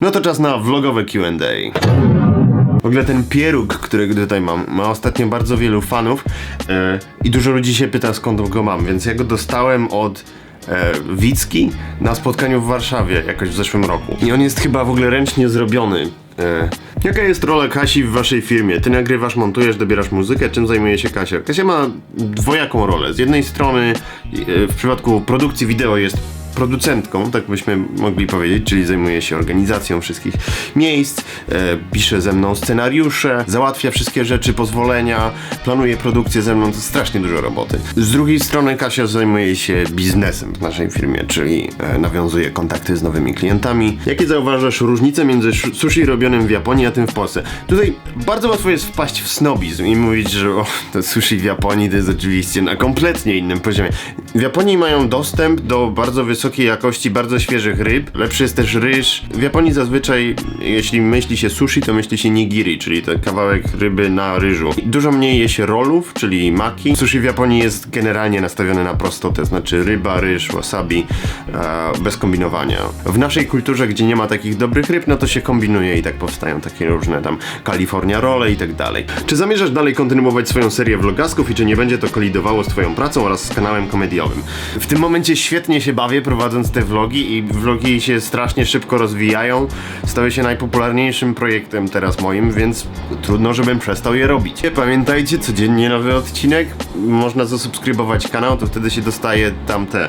No to czas na vlogowe Q&A. W ogóle ten pieróg, którego tutaj mam, ma ostatnio bardzo wielu fanów i dużo ludzi się pyta, skąd go mam, więc ja go dostałem od Wicki na spotkaniu w Warszawie jakoś w zeszłym roku. I on jest chyba w ogóle ręcznie zrobiony. Jaka jest rola Kasi w waszej firmie? Ty nagrywasz, montujesz, dobierasz muzykę, czym zajmuje się Kasia? Kasia ma dwojaką rolę. Z jednej strony w przypadku produkcji wideo jest producentką, tak byśmy mogli powiedzieć, czyli zajmuje się organizacją wszystkich miejsc, pisze ze mną scenariusze, załatwia wszystkie rzeczy, pozwolenia, planuje produkcję ze mną, to strasznie dużo roboty. Z drugiej strony Kasia zajmuje się biznesem w naszej firmie, czyli nawiązuje kontakty z nowymi klientami. Jakie zauważasz różnice między sushi robionym w Japonii a tym w Polsce? Tutaj bardzo łatwo jest wpaść w snobizm i mówić, że to sushi w Japonii to jest oczywiście na kompletnie innym poziomie. W Japonii mają dostęp do bardzo wysokiej jakości, bardzo świeżych ryb. Lepszy jest też ryż. W Japonii zazwyczaj, jeśli myśli się sushi, to myśli się nigiri, czyli ten kawałek ryby na ryżu. Dużo mniej je się rollów, czyli maki. Sushi w Japonii jest generalnie nastawione na prostotę, znaczy ryba, ryż, wasabi, bez kombinowania. W naszej kulturze, gdzie nie ma takich dobrych ryb, no to się kombinuje i tak powstają takie różne tam California rolle i tak dalej. Czy zamierzasz dalej kontynuować swoją serię vlogasków i czy nie będzie to kolidowało z twoją pracą oraz z kanałem komediowym? W tym momencie świetnie się bawię prowadząc te vlogi i vlogi się strasznie szybko rozwijają. Stały się najpopularniejszym projektem teraz moim, więc trudno, żebym przestał je robić. Pamiętajcie, codziennie nowy odcinek. Można zasubskrybować kanał, to wtedy się dostaje tamte.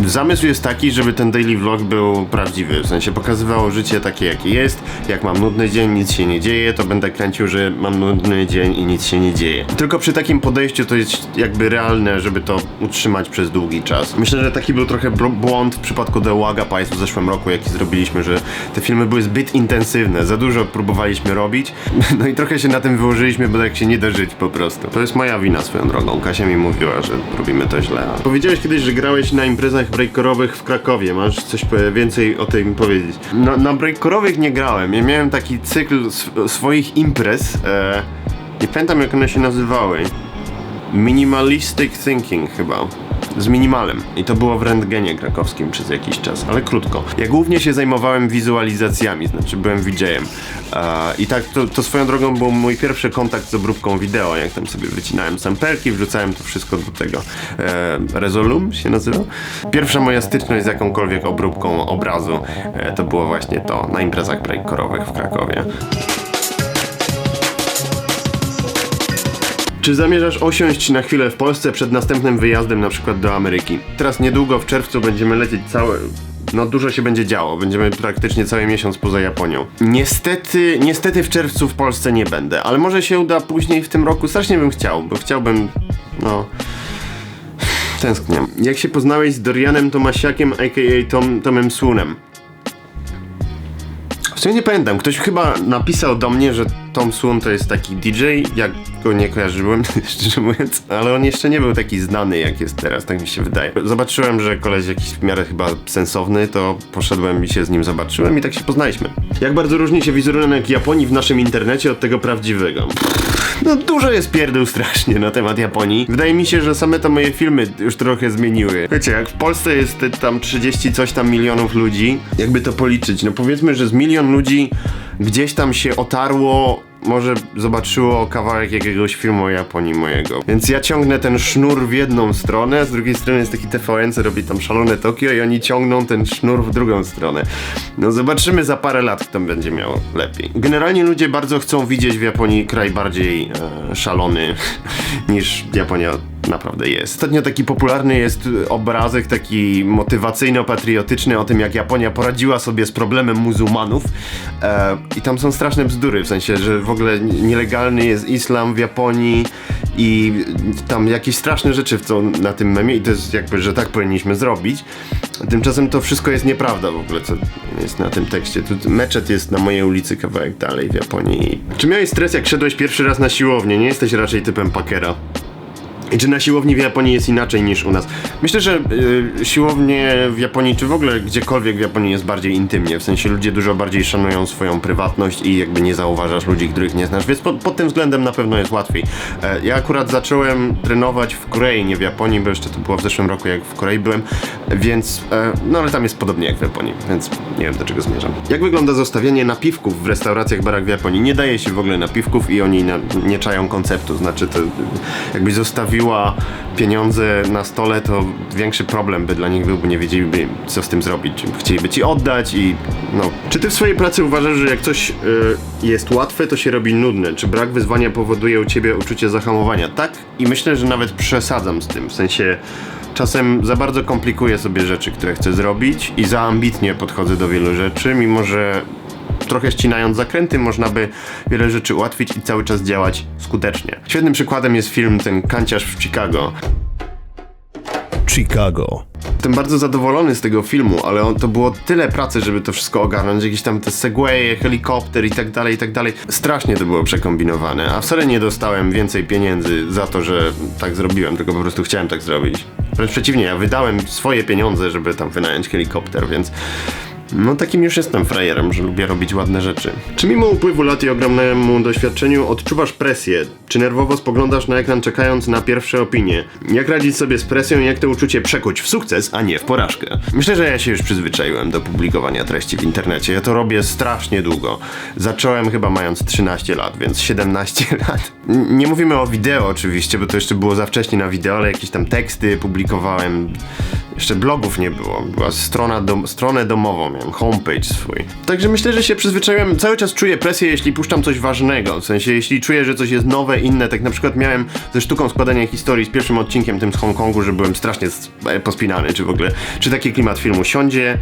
Zamysł jest taki, żeby ten daily vlog był prawdziwy, w sensie pokazywało życie takie jakie jest. Jak mam nudny dzień, nic się nie dzieje, to będę kręcił, że mam nudny dzień i nic się nie dzieje. Tylko przy takim podejściu to jest jakby realne, żeby to utrzymać przez długi czas. Myślę, że taki był trochę błąd w przypadku The Waga Pies w zeszłym roku, jaki zrobiliśmy, że te filmy były zbyt intensywne, za dużo próbowaliśmy robić, no i trochę się na tym wyłożyliśmy, bo tak się nie da żyć po prostu. To jest moja wina swoją drogą, Kasia mi mówiła, że robimy to źle. Powiedziałeś kiedyś, że grałeś na imprezach breakcore'owych w Krakowie. Masz coś więcej o tym powiedzieć? Na breakcore'owych nie grałem. Ja miałem taki cykl swoich imprez. Nie pamiętam, jak one się nazywały. Minimalistic Thinking chyba. Z minimalem. I to było w Rentgenie krakowskim przez jakiś czas, ale krótko. Ja głównie się zajmowałem wizualizacjami, znaczy byłem VJ-em. I tak to swoją drogą był mój pierwszy kontakt z obróbką wideo, jak tam sobie wycinałem samplerki, wrzucałem to wszystko do tego. Resolum się nazywa? Pierwsza moja styczność z jakąkolwiek obróbką obrazu to było właśnie to, na imprezach breakcore'owych w Krakowie. Czy zamierzasz osiąść na chwilę w Polsce przed następnym wyjazdem na przykład do Ameryki? Teraz niedługo w czerwcu będziemy lecieć dużo się będzie działo. Będziemy praktycznie cały miesiąc poza Japonią. Niestety w czerwcu w Polsce nie będę, ale może się uda później w tym roku. Strasznie bym chciał, bo chciałbym, tęsknię. Jak się poznałeś z Dorianem Tomasiakiem, a.k.a. Tomem Swoonem? W sumie nie pamiętam, ktoś chyba napisał do mnie, że Tom Swoon to jest taki DJ, jak go nie kojarzyłem, szczerze mówiąc, ale on jeszcze nie był taki znany jak jest teraz, tak mi się wydaje. Zobaczyłem, że koleś jakiś w miarę chyba sensowny, to poszedłem i się z nim zobaczyłem i tak się poznaliśmy. Jak bardzo różni się wizerunek Japonii w naszym internecie od tego prawdziwego? No dużo jest pierdół strasznie na temat Japonii. Wydaje mi się, że same to moje filmy już trochę zmieniły. Wiecie, jak w Polsce jest tam 30 coś tam milionów ludzi, jakby to policzyć, no powiedzmy, że z milion ludzi gdzieś tam się otarło, może zobaczyło kawałek jakiegoś filmu o Japonii mojego. Więc ja ciągnę ten sznur w jedną stronę, a z drugiej strony jest taki TVN, co robi tam Szalone Tokio i oni ciągną ten sznur w drugą stronę. No zobaczymy za parę lat, kto będzie miał lepiej. Generalnie ludzie bardzo chcą widzieć w Japonii kraj bardziej szalony niż Japonia naprawdę jest. Ostatnio taki popularny jest obrazek taki motywacyjno-patriotyczny o tym, jak Japonia poradziła sobie z problemem muzułmanów i tam są straszne bzdury, w sensie, że w ogóle nielegalny jest islam w Japonii i tam jakieś straszne rzeczy chcą na tym memie i to jest jakby, że tak powinniśmy zrobić. Tymczasem to wszystko jest nieprawda w ogóle, co jest na tym tekście. Tu meczet jest na mojej ulicy kawałek dalej w Japonii. Czy miałeś stres, jak szedłeś pierwszy raz na siłownię? Nie jesteś raczej typem Packera. I czy na siłowni w Japonii jest inaczej niż u nas? Myślę, że siłownie w Japonii, czy w ogóle gdziekolwiek w Japonii jest bardziej intymnie, w sensie ludzie dużo bardziej szanują swoją prywatność i jakby nie zauważasz ludzi, których nie znasz, więc pod tym względem na pewno jest łatwiej. Ja akurat zacząłem trenować w Korei, nie w Japonii, bo jeszcze to było w zeszłym roku, jak w Korei byłem, więc, no ale tam jest podobnie jak w Japonii, więc nie wiem, do czego zmierzam. Jak wygląda zostawianie napiwków w restauracjach, barach w Japonii? Nie daje się w ogóle napiwków i oni nie czają konceptu, znaczy to jakbyś zostawiła pieniądze na stole, to większy problem by dla nich był, bo nie wiedzieliby, co z tym zrobić. Chcieliby ci oddać i no. Czy ty w swojej pracy uważasz, że jak coś jest łatwe, to się robi nudne? Czy brak wyzwania powoduje u ciebie uczucie zahamowania? Tak, i myślę, że nawet przesadzam z tym, w sensie czasem za bardzo komplikuję sobie rzeczy, które chcę zrobić i za ambitnie podchodzę do wielu rzeczy, mimo że trochę ścinając zakręty można by wiele rzeczy ułatwić i cały czas działać skutecznie. Świetnym przykładem jest film ten Kanciarz w Chicago. Jestem bardzo zadowolony z tego filmu, ale to było tyle pracy, żeby to wszystko ogarnąć, jakieś tam te segwaye, helikopter i tak dalej, i tak dalej. Strasznie to było przekombinowane, a wcale nie dostałem więcej pieniędzy za to, że tak zrobiłem, tylko po prostu chciałem tak zrobić. Wręcz przeciwnie, ja wydałem swoje pieniądze, żeby tam wynająć helikopter, więc no takim już jestem frajerem, że lubię robić ładne rzeczy. Czy mimo upływu lat i ogromnemu doświadczeniu odczuwasz presję? Czy nerwowo spoglądasz na ekran czekając na pierwsze opinie? Jak radzić sobie z presją i jak to uczucie przekuć w sukces, a nie w porażkę? Myślę, że ja się już przyzwyczaiłem do publikowania treści w internecie. Ja to robię strasznie długo. Zacząłem chyba mając 13 lat, więc 17 lat. Nie mówimy o wideo oczywiście, bo to jeszcze było za wcześnie na wideo, ale jakieś tam teksty publikowałem. Jeszcze blogów nie było, była stronę domową, miałem homepage swój. Także myślę, że się przyzwyczaiłem, cały czas czuję presję, jeśli puszczam coś ważnego, w sensie jeśli czuję, że coś jest nowe, inne, tak na przykład miałem ze sztuką składania historii z pierwszym odcinkiem, tym z Hongkongu, że byłem strasznie pospinany, czy taki klimat filmu siądzie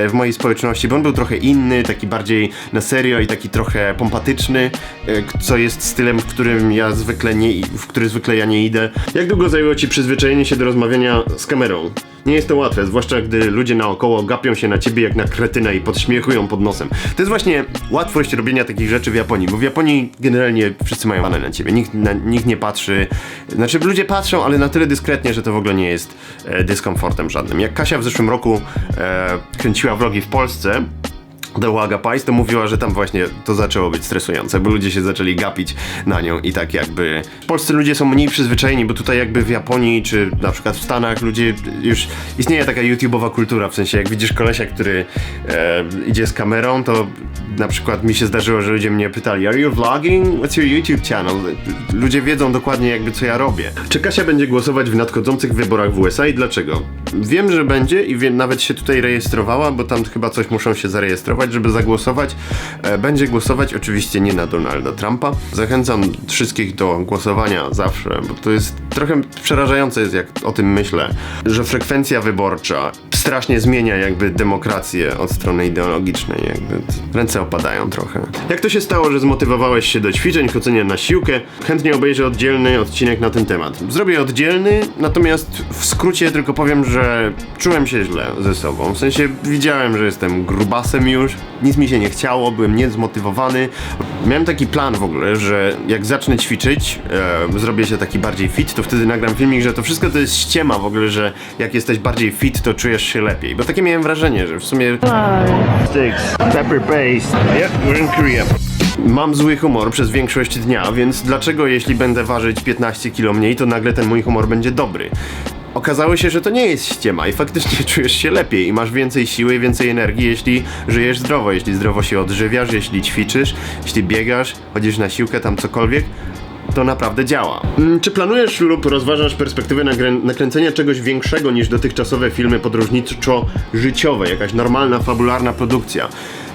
w mojej społeczności, bo on był trochę inny, taki bardziej na serio i taki trochę pompatyczny, co jest stylem, w który zwykle ja nie idę. Jak długo zajęło ci przyzwyczajenie się do rozmawiania z kamerą? Nie jest to łatwe, zwłaszcza gdy ludzie naokoło gapią się na ciebie jak na kretyna i podśmiechują pod nosem. To jest właśnie łatwość robienia takich rzeczy w Japonii, bo w Japonii generalnie wszyscy mają manę na ciebie, nikt nie patrzy, znaczy ludzie patrzą, ale na tyle dyskretnie, że to w ogóle nie jest dyskomfortem żadnym. Jak Kasia w zeszłym roku kręciła vlogi w Polsce, do Łaga Pais, to mówiła, że tam właśnie to zaczęło być stresujące, bo ludzie się zaczęli gapić na nią i tak jakby... Polscy ludzie są mniej przyzwyczajeni, bo tutaj jakby w Japonii, czy na przykład w Stanach ludzie już... Istnieje taka YouTube'owa kultura, w sensie jak widzisz kolesia, który idzie z kamerą, to na przykład mi się zdarzyło, że ludzie mnie pytali: Are you vlogging? What's your YouTube channel? Ludzie wiedzą dokładnie jakby co ja robię. Czy Kasia będzie głosować w nadchodzących wyborach w USA i dlaczego? Wiem, że będzie i nawet się tutaj rejestrowała, bo tam chyba coś muszą się zarejestrować, żeby zagłosować. Będzie głosować oczywiście nie na Donalda Trumpa. Zachęcam wszystkich do głosowania zawsze, bo to jest trochę przerażające jest, jak o tym myślę, że frekwencja wyborcza strasznie zmienia jakby demokrację od strony ideologicznej, jakby ręce opadają trochę. Jak to się stało, że zmotywowałeś się do ćwiczeń, chodzenia na siłkę? Chętnie obejrzę oddzielny odcinek na ten temat. Zrobię oddzielny, natomiast w skrócie tylko powiem, że czułem się źle ze sobą. W sensie widziałem, że jestem grubasem już, nic mi się nie chciało, byłem niezmotywowany. Miałem taki plan w ogóle, że jak zacznę ćwiczyć, zrobię się taki bardziej fit, to wtedy nagram filmik, że to wszystko to jest ściema w ogóle, że jak jesteś bardziej fit, to czujesz się lepiej. Bo takie miałem wrażenie, że w sumie... Sticks, pepper paste. Yep, we're in Korea. Mam zły humor przez większość dnia, więc dlaczego jeśli będę ważyć 15 kg mniej, to nagle ten mój humor będzie dobry? Okazało się, że to nie jest ściema i faktycznie czujesz się lepiej i masz więcej siły i więcej energii, jeśli żyjesz zdrowo, jeśli zdrowo się odżywiasz, jeśli ćwiczysz, jeśli biegasz, chodzisz na siłkę, tam cokolwiek. To naprawdę działa. Czy planujesz lub rozważasz perspektywę nakręcenia czegoś większego niż dotychczasowe filmy podróżniczo-życiowe, jakaś normalna, fabularna produkcja?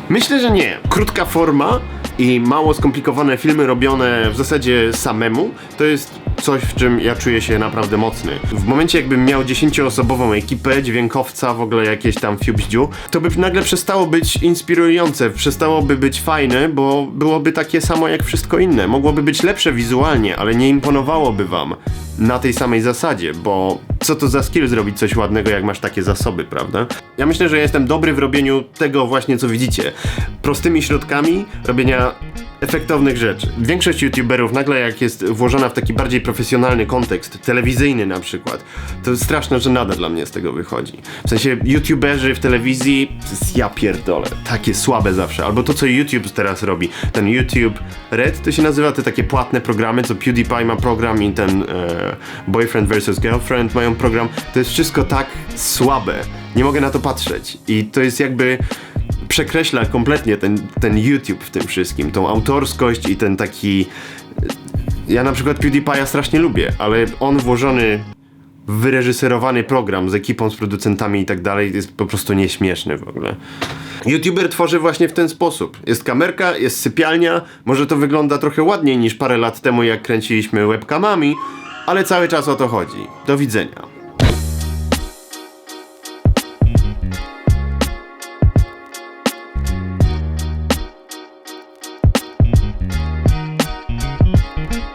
Myślę, że nie. Krótka forma i mało skomplikowane filmy robione w zasadzie samemu, to jest coś, w czym ja czuję się naprawdę mocny. W momencie jakbym miał 10-osobową ekipę, dźwiękowca, w ogóle jakieś tam fiubździu, to by nagle przestało być inspirujące, przestałoby być fajne, bo byłoby takie samo jak wszystko inne. Mogłoby być lepsze wizualnie, ale nie imponowałoby wam na tej samej zasadzie, bo co to za skill zrobić coś ładnego, jak masz takie zasoby, prawda? Ja myślę, że ja jestem dobry w robieniu tego właśnie, co widzicie. Prostymi środkami robienia efektownych rzeczy. Większość youtuberów nagle jak jest włożona w taki bardziej profesjonalny kontekst, telewizyjny na przykład, to straszna żenada dla mnie z tego wychodzi. W sensie youtuberzy w telewizji, to jest ja pierdolę, takie słabe zawsze. Albo to co YouTube teraz robi, ten YouTube Red to się nazywa, te takie płatne programy, co PewDiePie ma program i ten Boyfriend vs. Girlfriend mają program, to jest wszystko tak słabe. Nie mogę na to patrzeć i to jest jakby przekreśla kompletnie ten YouTube w tym wszystkim, tą autorskość i ten taki... Ja na przykład PewDiePie'a strasznie lubię, ale on włożony w wyreżyserowany program z ekipą, z producentami i tak dalej jest po prostu nieśmieszny w ogóle. YouTuber tworzy właśnie w ten sposób. Jest kamerka, jest sypialnia, może to wygląda trochę ładniej niż parę lat temu jak kręciliśmy webcamami, ale cały czas o to chodzi. Do widzenia.